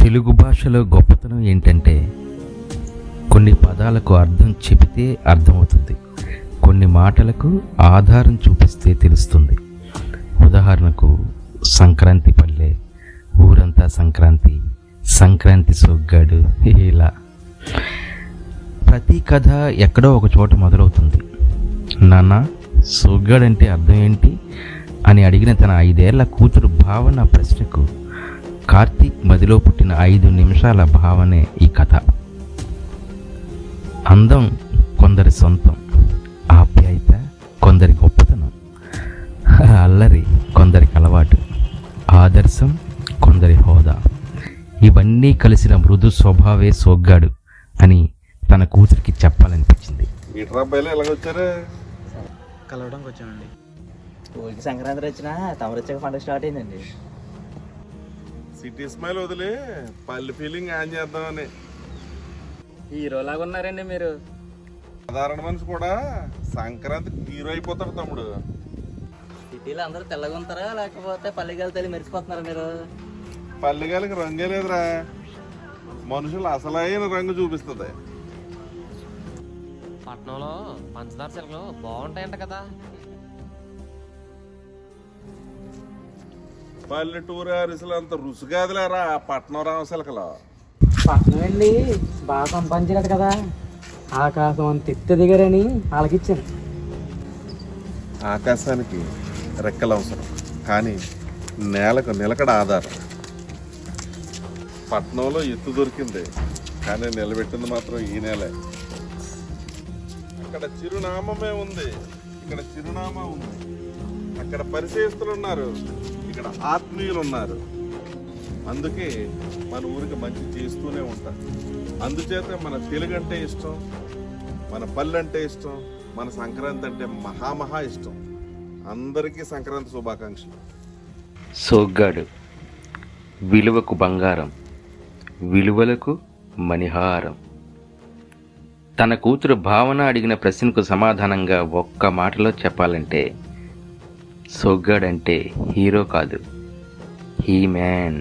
తెలుగు భాషలో గొప్పతనం ఏంటంటే కొన్ని పదాలకు అర్థం చెబితే అర్థమవుతుంది, కొన్ని మాటలకు ఆధారం చూపిస్తే తెలుస్తుంది. ఉదాహరణకు సంక్రాంతి పల్లె, ఊరంతా సంక్రాంతి, సంక్రాంతి సొగ్గాడు. ఇలా ప్రతి కథ ఎక్కడో ఒక చోట మొదలవుతుంది. నాన్న, సొగ్గాడంటే అర్థం ఏంటి అని అడిగిన తన 5 ఏళ్ల కూతురు భావన ప్రశ్నకు కార్తీక్ మదిలో పుట్టిన 5 నిమిషాల భావనే ఈ కథ. అందం కొందరి సొంతం, ఆప్యాయత కొందరి గొప్పతనం, అల్లరి కొందరికి అలవాటు, ఆదర్శం కొందరి హోదా, ఇవన్నీ కలిసిన మృదు స్వభావే సోగ్గాడు అని తన కూతురికి చెప్పాలనిపించింది. కలవడానికి వచ్చానండి. ఊరికి సంక్రాంతి వచ్చినా తమరొచ్చాక పండుగ స్టార్ట్ అయిందండి. సిటీ స్మైల్ వదిలే పల్లె ఫీలింగ్ యాడ్ చేద్దామని. హీరోలాగా ఉన్నారండి మీరు. సాధారణ మనిషి కూడా సంక్రాంతి హీరో అయిపోతాడు తమ్ముడు. సిటీలో అందరూ తెల్లగా ఉంటారా లేకపోతే పల్లెగాలి తల్లి మెరిసిపోతున్నారా మీరు? పల్లెగాలికి రంగే లేదురా, మనుషులు అసలైన రంగు చూపిస్తుంది. పట్నంలో పంచదార చిలకలు బాగుంటాయంట కదా. పల్లెటూరు అరిసెలు అంత రుచి కాదులేరా పట్నం రామశిలకలో. పట్నం వెళ్ళి బాగా సంపాదించినట్టు కదా, ఆకాశం అంత ఎత్తు దిగారని వాళ్ళకిచ్చాను. ఆకాశానికి రెక్కలు అవసరం, కానీ నేలకు నిలకడ ఆధారం. పట్నంలో ఎత్తు దొరికింది, కానీ నిలబెట్టింది మాత్రం ఈ నేలే. అక్కడ చిరునామమే ఉంది, ఇక్కడ చిరునామా ఉంది. అక్కడ పరిచయస్తులు ఉన్నారు, ఇక్కడ ఆత్మీయులు ఉన్నారు. అందుకే మన ఊరికి మంచి చేస్తూనే ఉంటారు. అందుచేత మన తెలుగు అంటే ఇష్టం, మన పల్లె అంటే ఇష్టం, మన సంక్రాంతి అంటే మహా ఇష్టం. అందరికీ సంక్రాంతి శుభాకాంక్షలు. సోగ్గాడు విలువకు బంగారం, విలువలకు మణిహారం. తన కూతురు భావన అడిగిన ప్రశ్నకు సమాధానంగా ఒక్క మాటలో చెప్పాలంటే సోగ్గాడంటే హీరో కాదు, హీ మ్యాన్.